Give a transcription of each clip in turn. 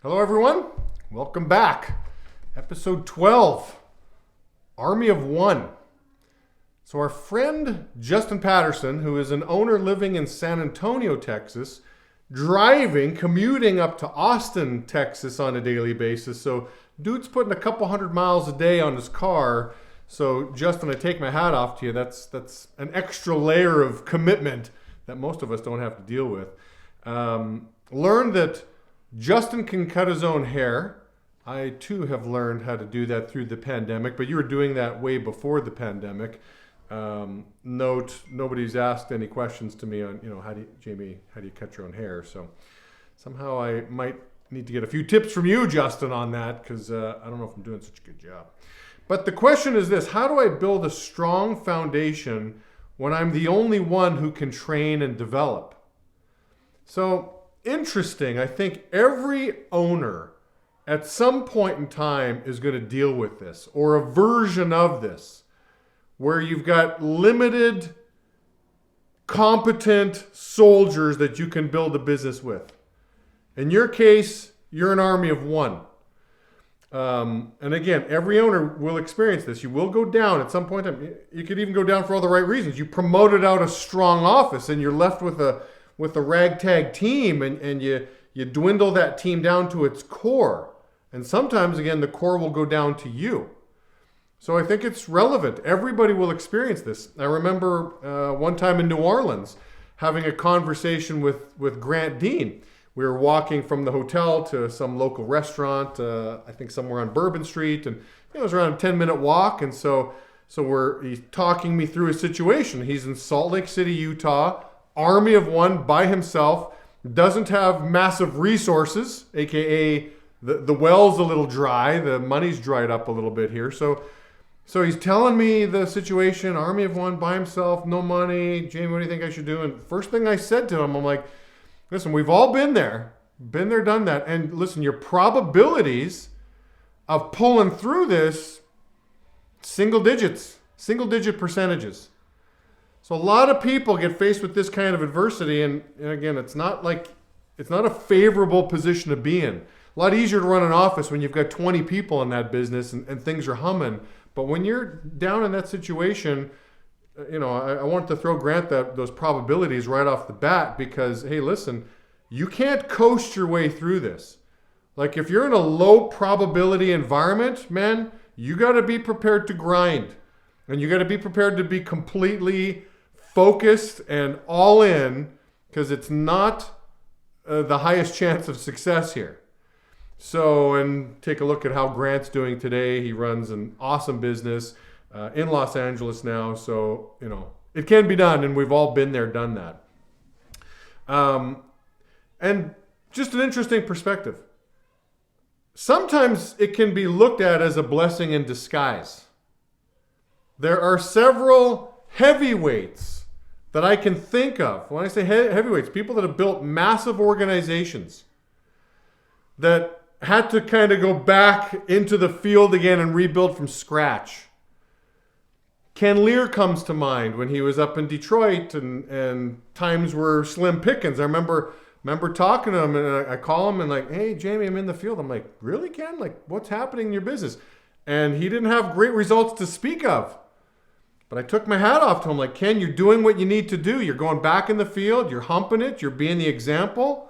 Hello, everyone. Welcome back. Episode 12, Army of One. So our friend Justin Patterson, who is an owner living in San Antonio, Texas, commuting up to Austin, Texas on a daily basis. So dude's putting a couple hundred miles a day on his car. So Justin, I take my hat off to you. That's an extra layer of commitment that most of us don't have to deal with. Learned that Justin can cut his own hair. I too have learned how to do that through the pandemic, but you were doing that way before the pandemic. Note, nobody's asked any questions to me on, how do you cut your own hair? So somehow I might need to get a few tips from you, Justin, on that, because I don't know if I'm doing such a good job. But the question is this: how do I build a strong foundation when I'm the only one who can train and develop? So interesting. I think every owner at some point in time is going to deal with this, or a version of this, where you've got limited, competent soldiers that you can build a business with. In your case, you're an army of one. And again, every owner will experience this. You will go down at some point in time. You could even go down for all the right reasons. You promoted out a strong office and you're left with a ragtag team, and you dwindle that team down to its core. And sometimes, again, the core will go down to you. So I think it's relevant. Everybody will experience this. I remember one time in New Orleans having a conversation with Grant Dean. We were walking from the hotel to some local restaurant, I think somewhere on Bourbon Street, and it was around a 10-minute walk. And so he's talking me through his situation. He's in Salt Lake City, Utah, army of one by himself, doesn't have massive resources, aka the well's a little dry, the money's dried up a little bit here. So he's telling me the situation, army of one by himself, no money. Jamie, what do you think I should do? And first thing I said to him, I'm like, listen, we've all been there, done that. And listen, your probabilities of pulling through this, single digit percentages. So a lot of people get faced with this kind of adversity, and again, it's not a favorable position to be in. A lot easier to run an office when you've got 20 people in that business and things are humming. But when you're down in that situation, I want to throw Grant those probabilities right off the bat, because, hey, listen, you can't coast your way through this. Like, if you're in a low probability environment, man, you got to be prepared to grind. And you got to be prepared to be completely focused and all in, because it's not the highest chance of success here. So, and take a look at how Grant's doing today. He runs an awesome business in Los Angeles now. So, it can be done, and we've all been there, done that. And just an interesting perspective. Sometimes it can be looked at as a blessing in disguise. There are several heavyweights that I can think of. When I say heavyweights, people that have built massive organizations that had to kind of go back into the field again and rebuild from scratch. Ken Lear comes to mind when he was up in Detroit and times were slim pickings. I remember talking to him, and I call him and like, hey, Jamie, I'm in the field. I'm like, really, Ken? Like, what's happening in your business? And he didn't have great results to speak of. But I took my hat off to him, like, Ken, you're doing what you need to do. You're going back in the field. You're humping it. You're being the example.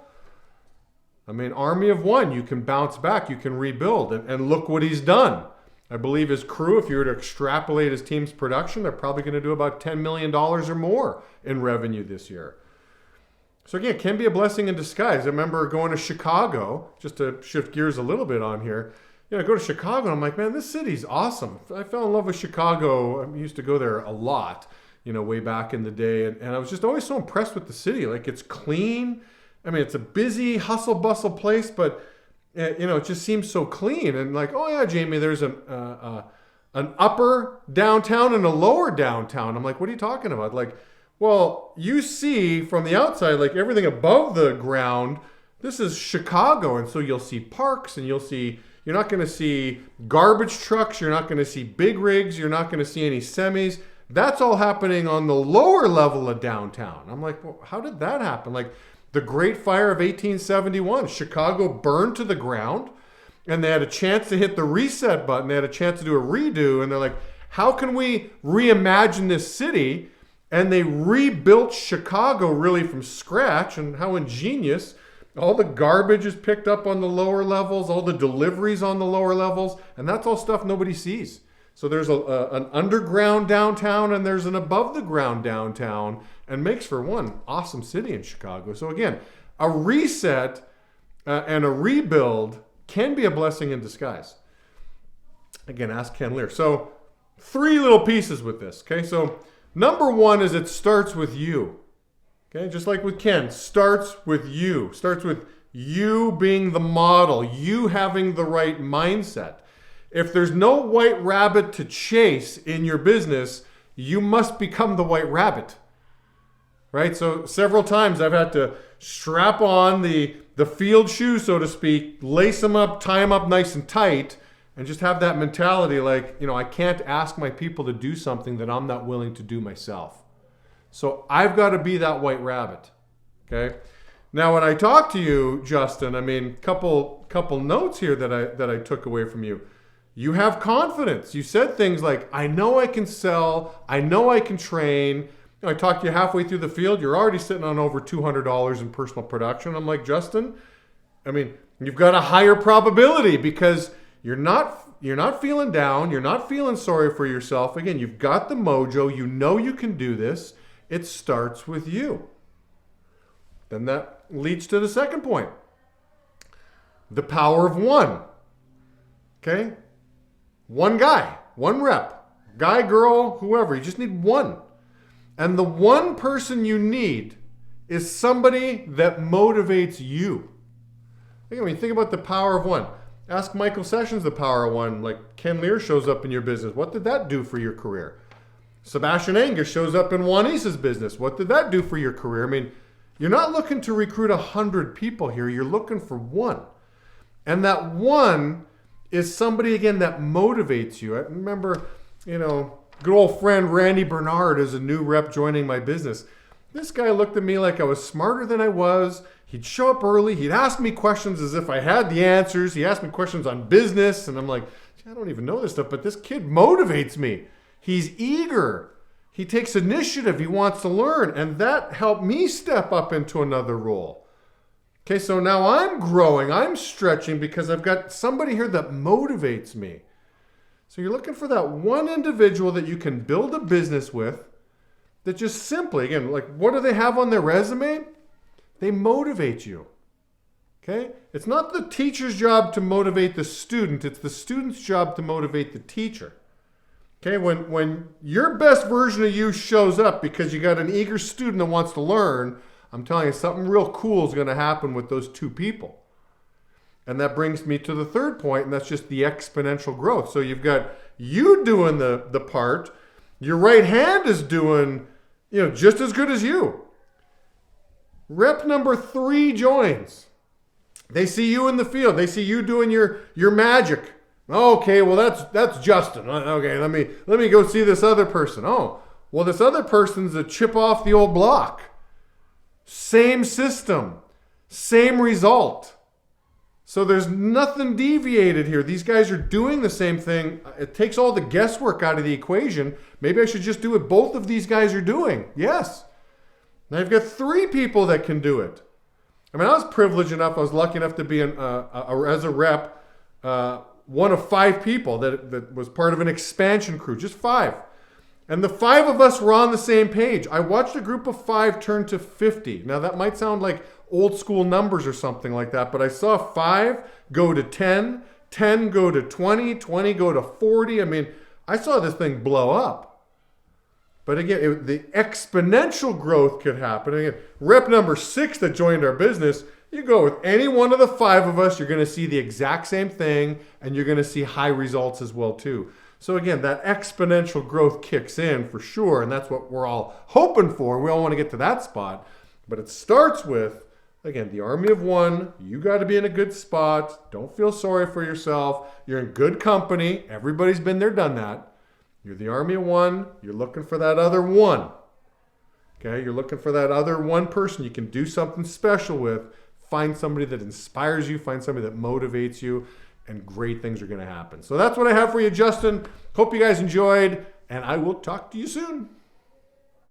I mean, army of one, you can bounce back. You can rebuild. And look what he's done. I believe his crew, if you were to extrapolate his team's production, they're probably going to do about $10 million or more in revenue this year. So again, it can be a blessing in disguise. I remember going to Chicago, just to shift gears a little bit on here. I go to Chicago and I'm like, man, this city's awesome. I fell in love with Chicago. I used to go there a lot, way back in the day. And I was just always so impressed with the city. Like, it's clean. I mean, it's a busy, hustle bustle place, but it just seems so clean. And like, oh yeah, Jamie, there's an upper downtown and a lower downtown. I'm like, what are you talking about? Like, well, you see from the outside, like everything above the ground, this is Chicago. And so you'll see parks, and you're not going to see garbage trucks. You're not going to see big rigs. You're not going to see any semis. That's all happening on the lower level of downtown. I'm like, well, how did that happen? Like, The Great Fire of 1871. Chicago burned to the ground, and they had a chance to hit the reset button. They had a chance to do a redo, and they're like, how can we reimagine this city? And they rebuilt Chicago really from scratch, and how ingenious. All the garbage is picked up on the lower levels, all the deliveries on the lower levels, and that's all stuff nobody sees. So there's an underground downtown and there's an above the ground downtown, and makes for one awesome city in Chicago. So again, a reset and a rebuild can be a blessing in disguise. Again, ask Ken Lear. So 3 little pieces with this. Okay, so number 1 is it starts with you. Okay, just like with Ken, starts with you. Starts with you being the model, you having the right mindset. If there's no white rabbit to chase in your business, you must become the white rabbit. Right? So several times I've had to strap on the field shoes, so to speak, lace them up, tie them up nice and tight, and just have that mentality like, I can't ask my people to do something that I'm not willing to do myself. So I've got to be that white rabbit. Okay? Now when I talk to you, Justin, couple notes here that I took away from you. You have confidence. You said things like, I know I can sell, I know I can train. I talked to you halfway through the field, you're already sitting on over $200 in personal production. I'm like, Justin, you've got a higher probability because you're not feeling down, you're not feeling sorry for yourself. Again, you've got the mojo, you know you can do this. It starts with you. Then that leads to the second point. The power of one. Okay? One guy, one rep, guy, girl, whoever. You just need one. And the one person you need is somebody that motivates you. Think about the power of one. Ask Michael Sessions the power of one. Like Ken Lear shows up in your business. What did that do for your career? Sebastian Angus shows up in Juanice's business. What did that do for your career? You're not looking to recruit 100 people here. You're looking for one. And that one is somebody, again, that motivates you. I remember, good old friend Randy Bernard is a new rep joining my business. This guy looked at me like I was smarter than I was. He'd show up early. He'd ask me questions as if I had the answers. He asked me questions on business. And I'm like, I don't even know this stuff, but this kid motivates me. He's eager. He takes initiative. He wants to learn. And that helped me step up into another role. Okay, so now I'm growing. I'm stretching because I've got somebody here that motivates me. So you're looking for that one individual that you can build a business with that just simply, again, like what do they have on their resume? They motivate you. Okay? It's not the teacher's job to motivate the student. It's the student's job to motivate the teacher. Okay? When your best version of you shows up because you got an eager student that wants to learn, I'm telling you, something real cool is going to happen with those two people. And that brings me to the third point, and that's just the exponential growth. So you've got you doing the part. Your right hand is doing, just as good as you. Rep number 3 joins. They see you in the field. They see you doing your magic. Okay, well that's Justin. Okay, let me go see this other person. Oh, well this other person's a chip off the old block. Same system, same result. So there's nothing deviated here. These guys are doing the same thing. It takes all the guesswork out of the equation. Maybe I should just do what both of these guys are doing. Yes. Now you've got 3 people that can do it. I was privileged enough, I was lucky enough to be as a rep, one of 5 people that was part of an expansion crew, just 5. And the 5 of us were on the same page. I watched a group of 5 turn to 50. Now that might sound like old school numbers or something like that, but I saw 5 go to 10, 10 go to 20, 20 go to 40. I saw this thing blow up. But again, the exponential growth could happen. Again, rep number 6 that joined our business, you go with any one of the 5 of us, you're going to see the exact same thing, and you're going to see high results as well too. So again, that exponential growth kicks in for sure, and that's what we're all hoping for. We all want to get to that spot. But it starts with, again, the army of one. You got to be in a good spot. Don't feel sorry for yourself. You're in good company. Everybody's been there, done that. You're the army of one. You're looking for that other one. Okay, you're looking for that other one person you can do something special with. Find somebody that inspires you, find somebody that motivates you, and great things are going to happen. So that's what I have for you, Justin. Hope you guys enjoyed, and I will talk to you soon.